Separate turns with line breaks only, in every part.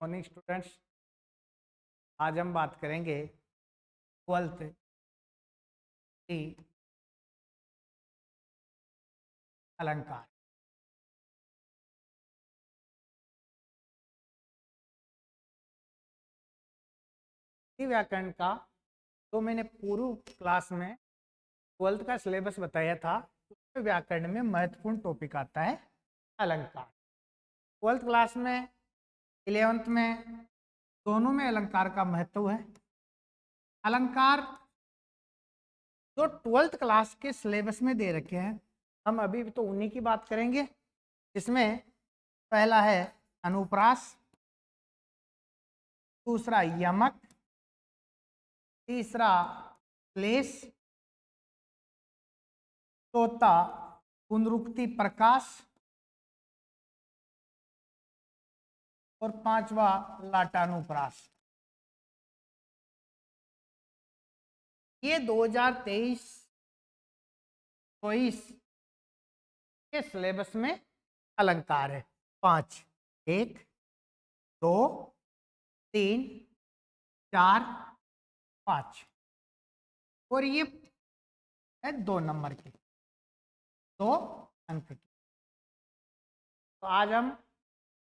Morning students. आज हम बात करेंगे 12th की अलंकार। व्याकरण का तो मैंने पूर्व क्लास में 12th का सिलेबस बताया था, उसमें व्याकरण में महत्वपूर्ण टॉपिक आता है अलंकार। 12th क्लास में 11th में दोनों में अलंकार का महत्व है। अलंकार जो 12th क्लास के सिलेबस में दे रखे हैं, हम अभी तो उन्हीं की बात करेंगे, जिसमें पहला है अनुप्रास, दूसरा यमक, तीसरा क्लेश, चौथा पुनरुक्ति प्रकाश और पांचवा लाटानुप्रास। ये 2023-24 के सिलेबस में अलंकार है। 5, 1, 2, 3, 4, 5 और ये है 2 नंबर की, 2 अंक की। तो आज हम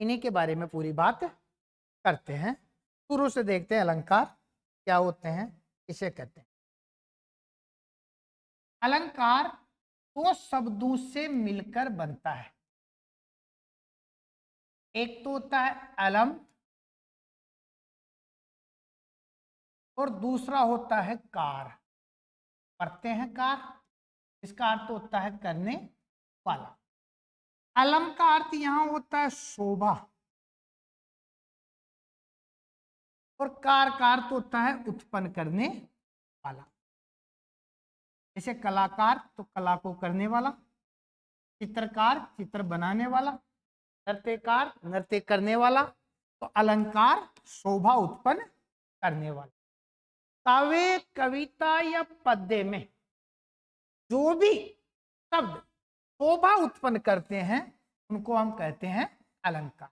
इन्हीं के बारे में पूरी बात करते हैं। शुरू से देखते हैं अलंकार क्या होते हैं, किसे कहते हैं। अलंकार 2 शब्दों से मिलकर बनता है। एक तो होता है अलम और दूसरा होता है कार। पढ़ते हैं कार, इसका अर्थ होता है करने वाला। अलम का अर्थ यहां होता है शोभा और कार का अर्थ होता है उत्पन्न करने वाला। जैसे कलाकार तो कला को करने वाला, चित्रकार चित्र बनाने वाला, नृत्यकार नृत्य करने वाला। तो अलंकार शोभा उत्पन्न करने वाला। काव्य, कविता या पद्य में जो भी शब्द शोभा उत्पन्न करते हैं उनको हम कहते हैं अलंकार।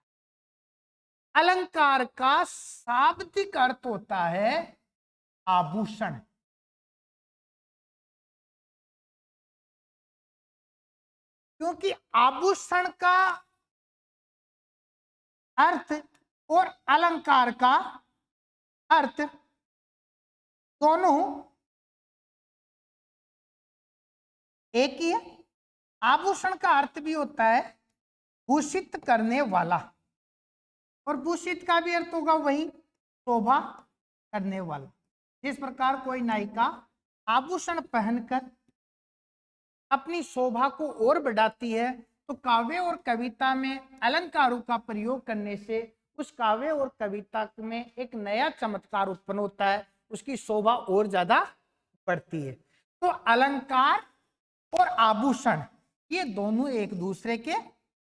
अलंकार का शाब्दिक अर्थ होता है आभूषण। क्योंकि आभूषण का अर्थ और अलंकार का अर्थ दोनों एक ही है। आभूषण का अर्थ भी होता है भूषित करने वाला और भूषित का भी अर्थ होगा वही शोभा करने वाला। जिस प्रकार कोई नायिका आभूषण पहनकर अपनी शोभा को और बढ़ाती है, तो काव्य और कविता में अलंकारों का प्रयोग करने से उस काव्य और कविता में एक नया चमत्कार उत्पन्न होता है, उसकी शोभा और ज्यादा बढ़ती है। तो अलंकार और आभूषण ये दोनों एक दूसरे के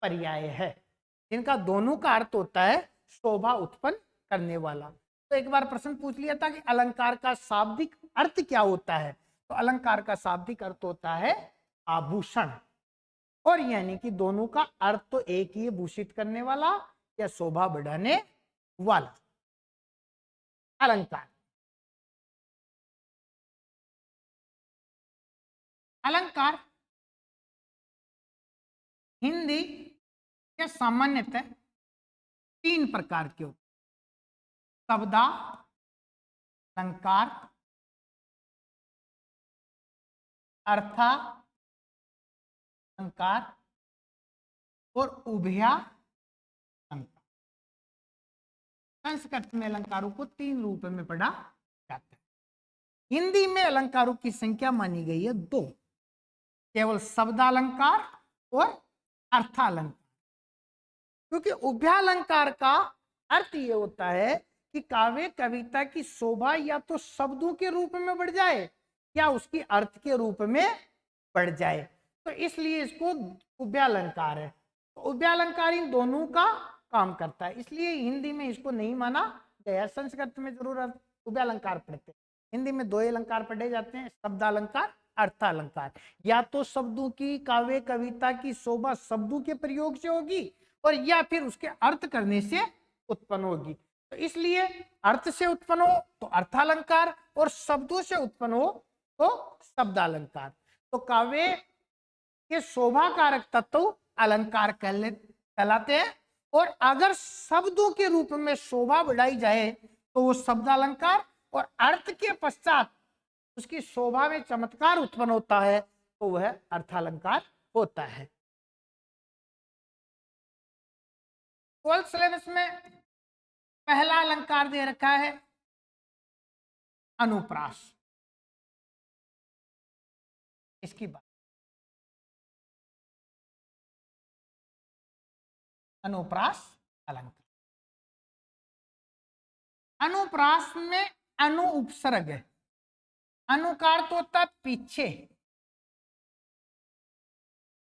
पर्याय है, जिनका दोनों का अर्थ होता है शोभा उत्पन्न करने वाला। तो एक बार प्रश्न पूछ लिया था कि अलंकार का शाब्दिक अर्थ क्या होता है, तो अलंकार का शाब्दिक अर्थ होता है आभूषण। और यानी कि दोनों का अर्थ तो एक ही, भूषित करने वाला या शोभा बढ़ाने वाला। अलंकार अलंकार हिंदी या सामान्यतः 3 प्रकार के होते हैं। शब्दालंकार, अर्थालंकार और उभयालंकार। संस्कृत में अलंकारों को 3 रूप में पढ़ा जाता है। हिंदी में अलंकारों की संख्या मानी गई है 2, केवल शब्दालंकार और अर्थालंकार। क्योंकि उभयालंकार का अर्थ ये होता है कि काव्य कविता की शोभा या तो शब्दों के रूप में बढ़ जाए या उसकी अर्थ के रूप में बढ़ जाए, तो इसलिए इसको उभयालंकार है। तो उभयालंकार इन दोनों का काम करता है, इसलिए हिंदी में इसको नहीं माना गया। संस्कृत में जरूर उभयालंकार पढ़ते हैं। हिंदी में 2 अलंकार पढ़े जाते हैं, शब्दालंकार, अर्थालंकार। या तो शब्दों की काव्य कविता की शोभा शब्दों के प्रयोग से होगी और या फिर उसके अर्थ करने से उत्पन्न होगी। तो इसलिए अर्थ से उत्पन्न हो तो अर्थालंकार और शब्दों से उत्पन्न हो तो शब्दालंकार। तो काव्य के शोभा कारक तत्व अलंकार कहलाते हैं। और अगर शब्दों के रूप में शोभा बढ़ाई जाए तो वो शब्दालंकार, और अर्थ के पश्चात उसकी शोभा में चमत्कार उत्पन्न होता है तो वह अर्थालंकार होता है। 12th सिलेबस में पहला अलंकार दे रखा है अनुप्रास। इसकी बात, अनुप्रास अलंकार। अनुप्रास में अनु उपसर्ग है। अनुकार तो होता है पीछे,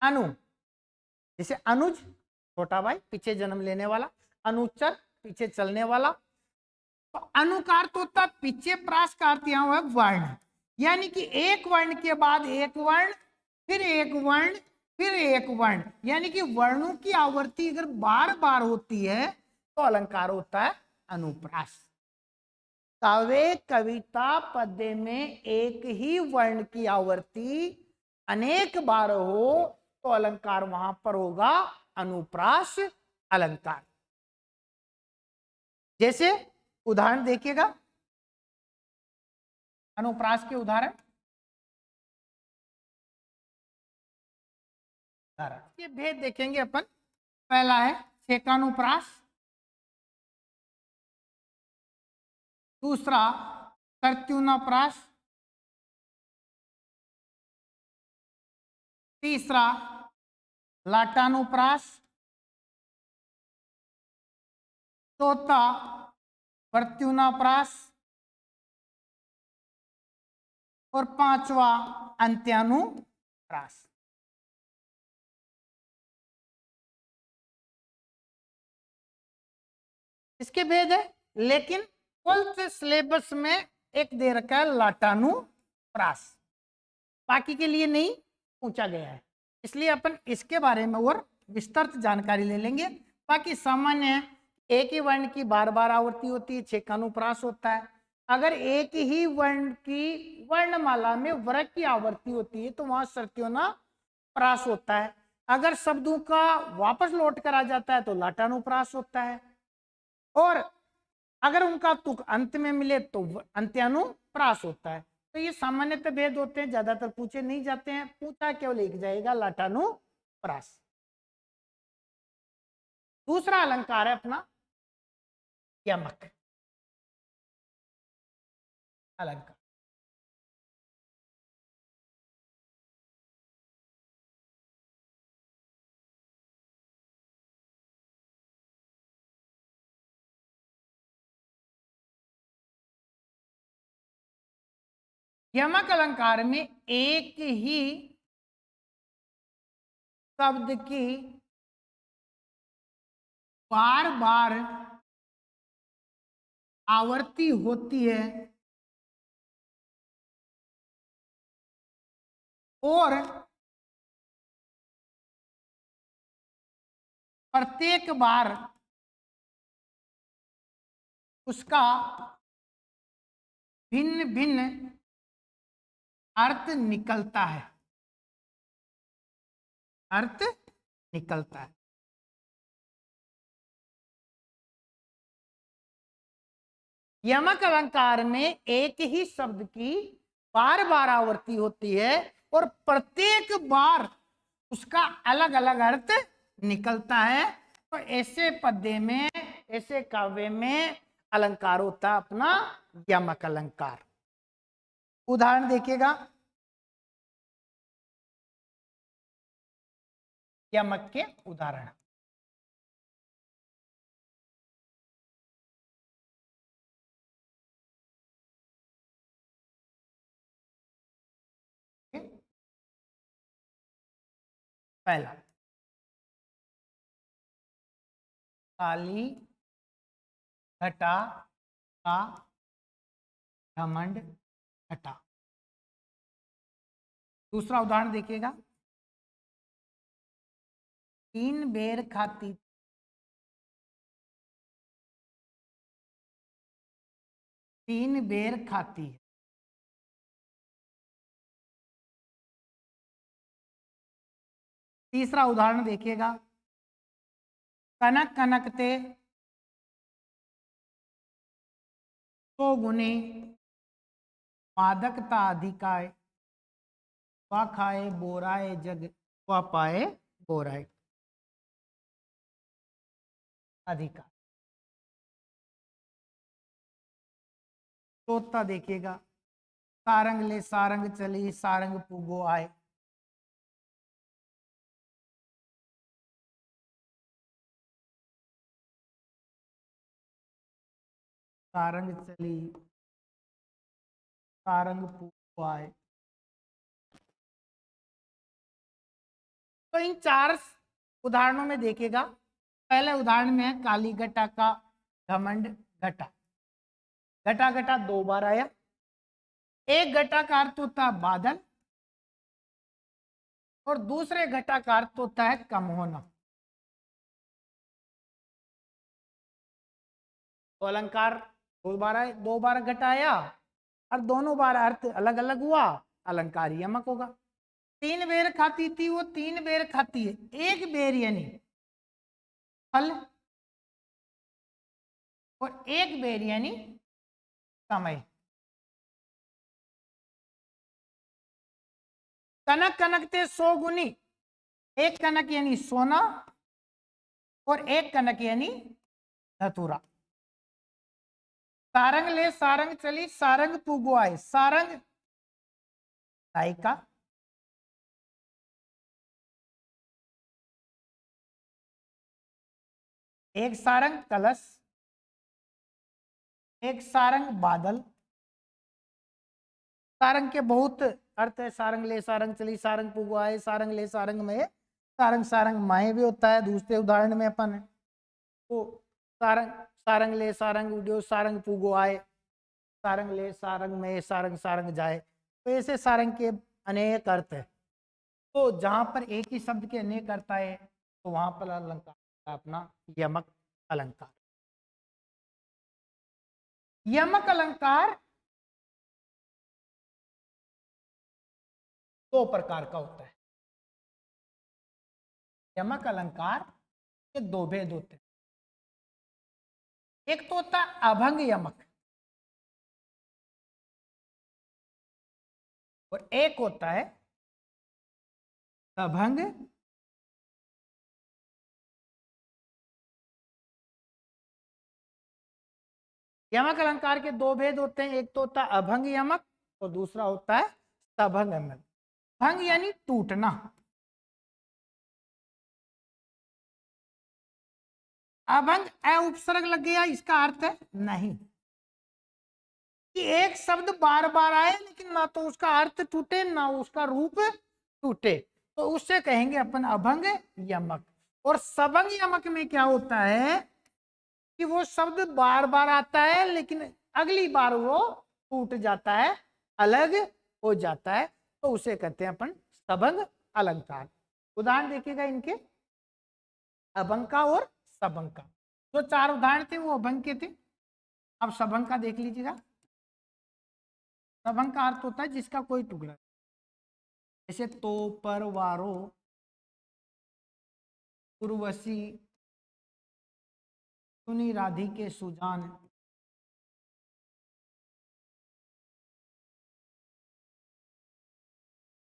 अनु जैसे अनुज छोटा भाई पीछे जन्म लेने वाला, अनुचर पीछे चलने वाला। तो अनुकार तो होता है पीछे, प्रास का अर्थ यहां हुआ वर्ण, यानी कि एक वर्ण के बाद एक वर्ण, फिर एक वर्ण, फिर एक वर्ण, यानी कि वर्णों की आवृत्ति अगर बार बार होती है तो अलंकार होता है अनुप्रास। काव्य कविता पद्य में एक ही वर्ण की आवृत्ति अनेक बार हो तो अलंकार वहां पर होगा अनुप्रास अलंकार। जैसे उदाहरण देखिएगा, अनुप्रास के उदाहरण ये भेद देखेंगे अपन। पहला है छेकानुप्रास, दूसरा कर्त्युनाप्रास, तीसरा लाटानुप्रास, चौथा प्रत्युनाप्रास और पांचवा अंत्यानुप्रास। इसके भेद है, लेकिन 12th सिलेबस में एक दे रखा है लाटानुप्रास, बाकी के लिए नहीं पूछा गया है, इसलिए अपन इसके बारे में और विस्तृत जानकारी ले लेंगे। बाकी सामान्य एक ही वर्ण की बार बार आवृत्ति होती है, छेकानुप्रास होता है। अगर एक ही वर्ण की वर्णमाला में वर्ग की आवृत्ति होती है तो वहां सर्त्योनाप्रास होता है। अगर शब्दों का वापस लौट कर आ जाता है तो लाटानुप्रास होता है, और अगर उनका तुक अंत में मिले तो अंत्यानुप्रास होता है। तो ये सामान्यतः भेद होते हैं, ज्यादातर पूछे नहीं जाते हैं, पूछा केवल एक जाएगा लाटानुप्रास। दूसरा अलंकार है अपना यमक अलंकार। यमक अलंकार में एक ही शब्द की बार बार आवृत्ति होती है और प्रत्येक बार उसका भिन्न भिन्न अर्थ निकलता है, अर्थ निकलता है। यमक अलंकार में एक ही शब्द की बार बार आवृत्ति होती है और प्रत्येक बार उसका अलग अलग अर्थ निकलता है। तो ऐसे पद्य में, ऐसे काव्य में अलंकार होता है अपना यमक अलंकार। उदाहरण देखिएगा, यमक के उदाहरण। पहला, काली घटा का घमंड घटा। दूसरा उदाहरण देखिएगा, 3 बेर खाती 3 बेर खाती है। तीसरा उदाहरण देखिएगा, कनक कनकते 100 गुने मादकता अधिकाय, वा खाए बोराए जग, वा पाए बोराए अधिकार। चौथा देखिएगा, सारंग ले सारंग चली, सारंग पुगो आए। सारंग चली, सारंग पुगो आए। तो इन 4 उदाहरणों में देखिएगा, पहले उदाहरण में है काली घटा का घमंड घटा। घटा घटा 2 बार आया। एक घटा का अर्थ होता है बादल और दूसरे घटा का अर्थ होता है कम होना। तो अलंकार 2 बार आए, 2 बार घटा आया और दोनों बार अर्थ अलग अलग हुआ, अलंकार यमक होगा। 3 बेर खाती थी, वो 3 बेर खाती है। एक बेर यानी फल और एक बेर यानी समय। कनक कनकते 100 गुनी, एक कनक यानी सोना और एक कनक यानी धतूरा। सारंग ले सारंग चली, सारंग पुगो आए। सारंग नायिका, एक सारंग कलश, एक सारंग बादल। सारंग के बहुत अर्थ है, सारंग ले सारंग चली, सारंग पुगो आए, सारंग ले सारंग में, सारंग सारंग माए भी होता है। दूसरे उदाहरण में अपन है तो सारंग, सारंग ले सारंग उड्यो, सारंग पुगो आए, सारंग ले सारंग में, सारंग सारंग जाए। तो ऐसे सारंग के अनेक अर्थ है। तो जहां पर एक ही शब्द के अनेक अर्थ है तो वहां पर अलंकार अपना यमक अलंकार। यमक अलंकार 2 प्रकार का होता है। यमक अलंकार के 2 भेद होते हैं। एक तो होता है अभंग यमक और एक होता है अभंग यमक। अलंकार के 2 भेद होते हैं, एक तो होता है अभंग यमक और दूसरा होता है सभंग यमक। भंग यानी टूटना। अभंग अ उपसर्ग लग गया, इसका अर्थ है नहीं कि एक शब्द बार बार आए लेकिन ना तो उसका अर्थ टूटे ना उसका रूप टूटे, तो उससे कहेंगे अपन अभंग यमक। और सबंग यमक में क्या होता है कि वो शब्द बार बार आता है लेकिन अगली बार वो टूट जाता है, अलग हो जाता है, तो उसे कहते हैं अपन सबंग अलंकार। उदाहरण देखिएगा इनके, अभंग का और सबंग का। जो 4 उदाहरण थे वो अभंग के थे। अब सबंग का देख लीजिएगा। सबंग का अर्थ होता है जिसका कोई टुकड़ा, जैसे तो, पर, वारो, उर्वशी, सुनी राधिके सुजान।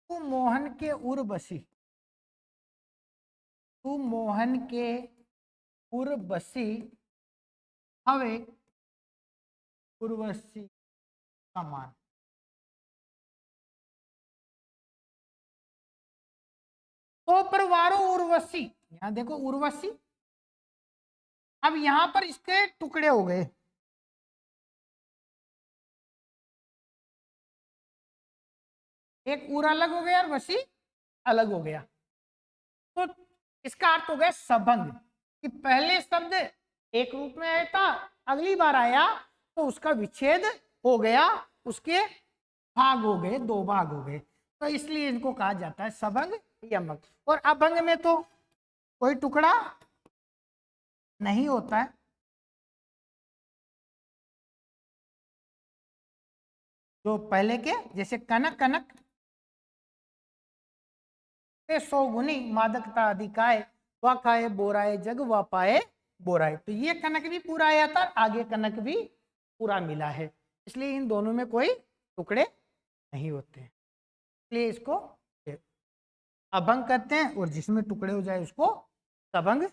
तू मोहन के उर्वशी, तू मोहन के उर्वशी हवे उर्वशी समान। तो पर वारो उर्वशी, यहां देखो उर्वशी, अब यहां पर इसके टुकड़े हो गए। एक उर अलग हो गया और वसी अलग हो गया, तो इसका अर्थ हो गया सबंग, कि पहले शब्द एक रूप में आया था, अगली बार आया तो उसका विच्छेद हो गया, उसके भाग हो गए, 2 भाग हो गए, तो इसलिए इनको कहा जाता है सबंग यमक। और अभंग में तो कोई टुकड़ा नहीं होता है। जो पहले के जैसे कनक कनक ते 100 गुनी मादकता अधिकाय व खाए बोराए जग व पाए बोराए। तो ये कनक भी पूरा आया था, आगे कनक भी पूरा मिला है, इसलिए इन दोनों में कोई टुकड़े नहीं होते, इसलिए इसको अभंग कहते हैं, और जिसमें टुकड़े हो जाए उसको सबंग